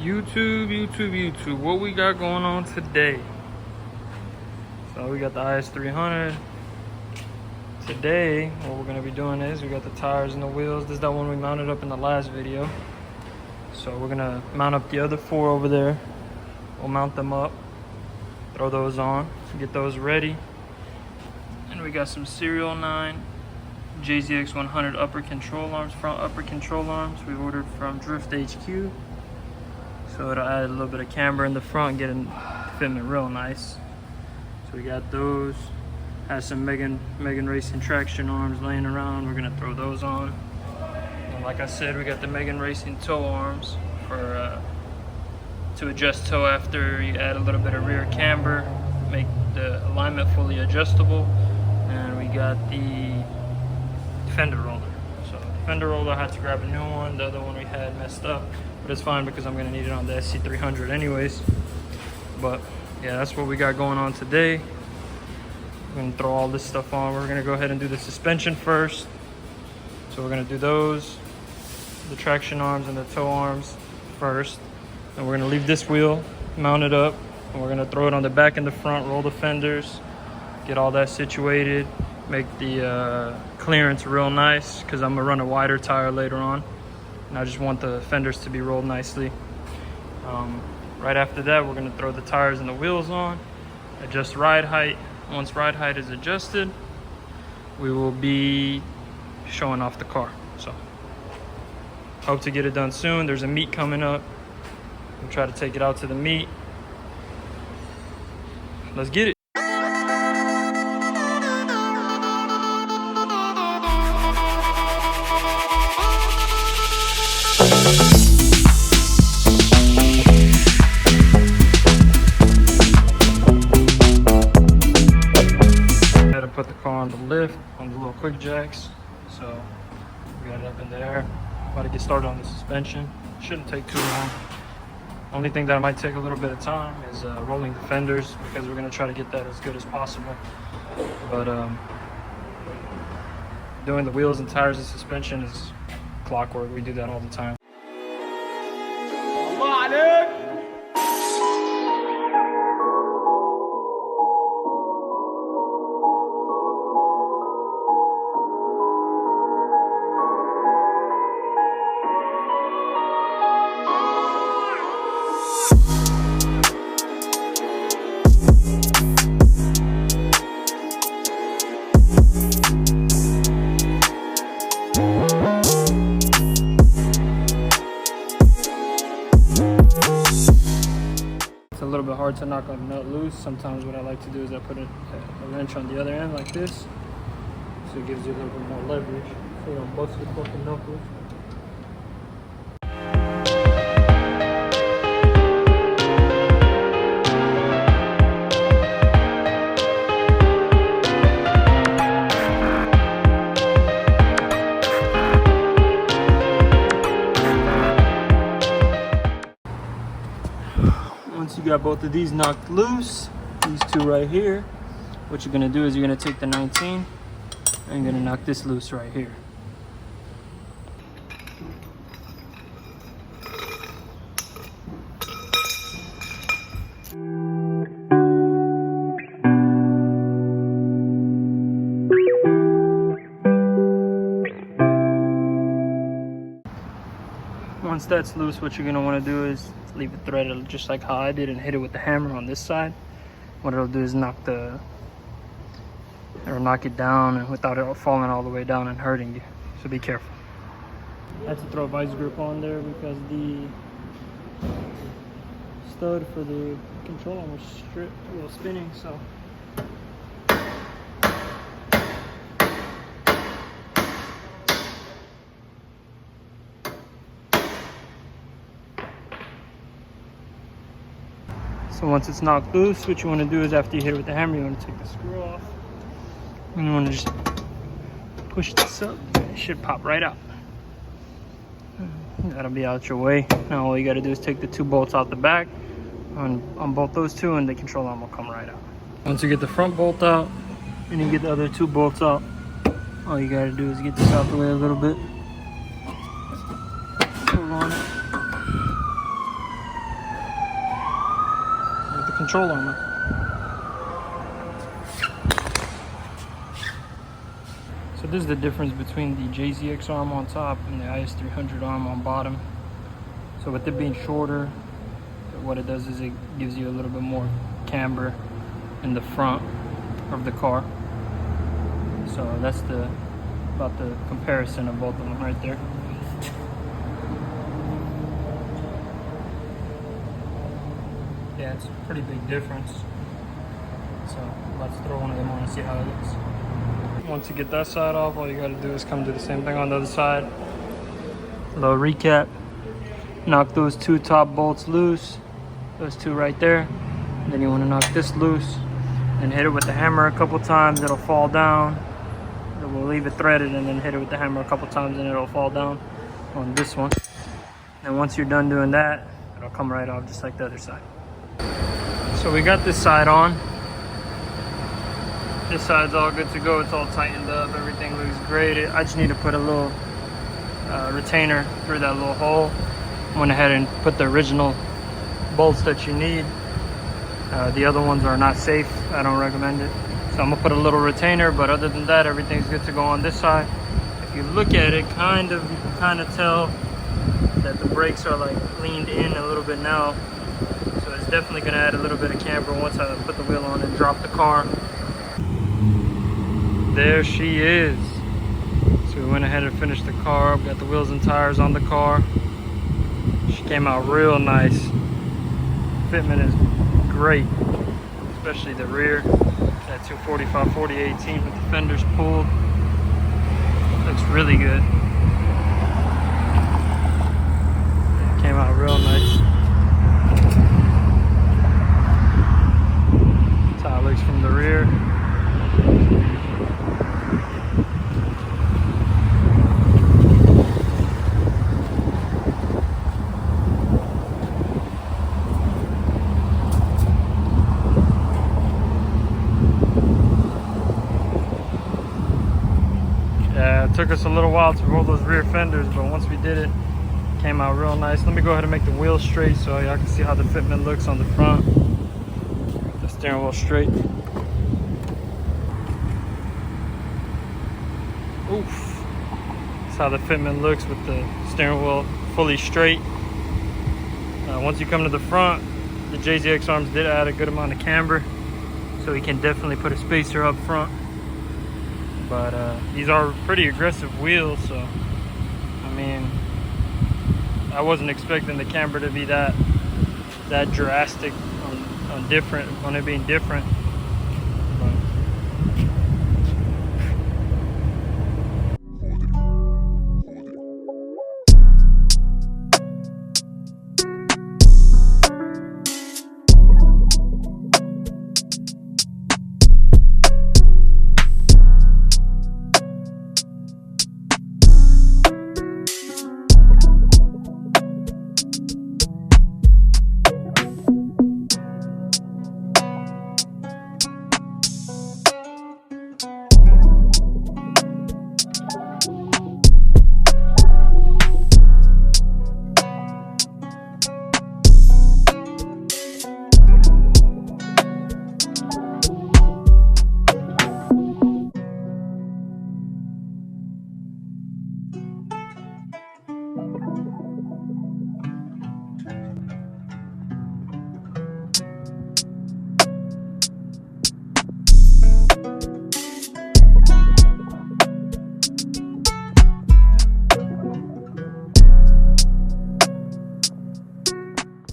YouTube, what we got going on today? So we got the IS300. Today, what we're gonna be doing is we got the tires and the wheels. This is that one we mounted up in the last video. So we're gonna mount up the other four over there. We'll mount them up, throw those on, get those ready. And we got some Serial 9 JZX 100 upper control arms, front upper control arms. We ordered from Drift HQ. So it'll add a little bit of camber in the front, getting the fitment real nice. So we got those. Has some Megan Racing traction arms laying around. We're gonna throw those on. And like I said, we got the Megan Racing toe arms for to adjust toe after you add a little bit of rear camber, make the alignment fully adjustable. And we got the fender roller. So the fender roller, I had to grab a new one. The other one we had messed up, but it's fine because I'm gonna need it on the SC300 anyways. But yeah, that's what we got going on today. We're gonna throw all this stuff on. We're gonna go ahead and do the suspension first. So we're gonna do those, the traction arms and the toe arms first. And we're gonna leave this wheel mounted up, and we're gonna throw it on the back and the front, roll the fenders, get all that situated, make the clearance real nice, because I'm gonna run a wider tire later on. And I just want the fenders to be rolled nicely. Right after that, we're gonna throw the tires and the wheels on, adjust ride height. Once ride height is adjusted, we will be showing off the car. So hope to get it done soon. There's a meet coming up. We'll try to take it out to the meet. Let's get it. Put the car on the lift, on the little quick jacks. So we got it up in there. About to get started on the suspension. Shouldn't take too long. Only thing that might take a little bit of time is rolling the fenders, because we're gonna try to get that as good as possible. But doing the wheels and tires and suspension is clockwork. We do that all the time. Come on, dude! A little bit hard to knock a nut loose. Sometimes what I like to do is I put a wrench on the other end like this, so it gives you a little bit more leverage so you don't bust your fucking knuckles. Once you got both of these knocked loose, these two right here, what you're gonna do is you're gonna take the 19 and you're gonna knock this loose right here. Once that's loose, what you're gonna wanna do is leave it threaded just like how I did and hit it with the hammer on this side. What it'll do is knock it down, and without it falling all the way down and hurting you. So be careful. I had to throw a vice grip on there because the stud for the control arm was stripped, a little spinning, so. So once it's knocked loose, what you want to do is after you hit it with the hammer, you want to take the screw off. And you want to just push this up. It should pop right out. That'll be out your way. Now all you got to do is take the two bolts out the back, unbolt those two, and the control arm will come right out. Once you get the front bolt out and you get the other two bolts out, all you got to do is get this out the way a little bit. Pull on it. control armor. So this is the difference between the JZX arm on top and the IS300 arm on bottom. So with it being shorter, what it does is it gives you a little bit more camber in the front of the car. So that's about the comparison of both of them right there. Yeah, it's a pretty big difference. So let's throw one of them on and see how it looks. Once you get that side off, all you gotta do is come do the same thing on the other side. A little recap. Knock those two top bolts loose. Those two right there. Then you want to knock this loose and hit it with the hammer a couple times. It'll fall down. We'll leave it threaded and then hit it with the hammer a couple times and it'll fall down on this one. And once you're done doing that, it'll come right off just like the other side. So we got this side on. This side's all good to go. It's all tightened up. Everything looks great. I just need to put a little retainer through that little hole. Went ahead and put the original bolts that you need. The other ones are not safe. I don't recommend it. So I'm gonna put a little retainer, but other than that, everything's good to go on this side. If you look at it, you can kind of tell that the brakes are like leaned in a little bit now. So it's definitely gonna add a little bit of camber once I put the wheel on and drop the car. There she is. So we went ahead and finished the car up, got the wheels and tires on the car. She came out real nice. Fitment is great, especially the rear. That 245 4018 with the fenders pulled. Looks really good. Came out real nice. That's how it looks from the rear. It took us a little while to roll those rear fenders, but once we did it, it came out real nice. Let me go ahead and make the wheels straight so y'all can see how the fitment looks on the front. The steering wheel straight. Oof. That's how the fitment looks with the steering wheel fully straight. Once you come to the front, the JZX arms did add a good amount of camber, so we can definitely put a spacer up front. But these are pretty aggressive wheels, so I mean, I wasn't expecting the camber to be that drastic on it being different.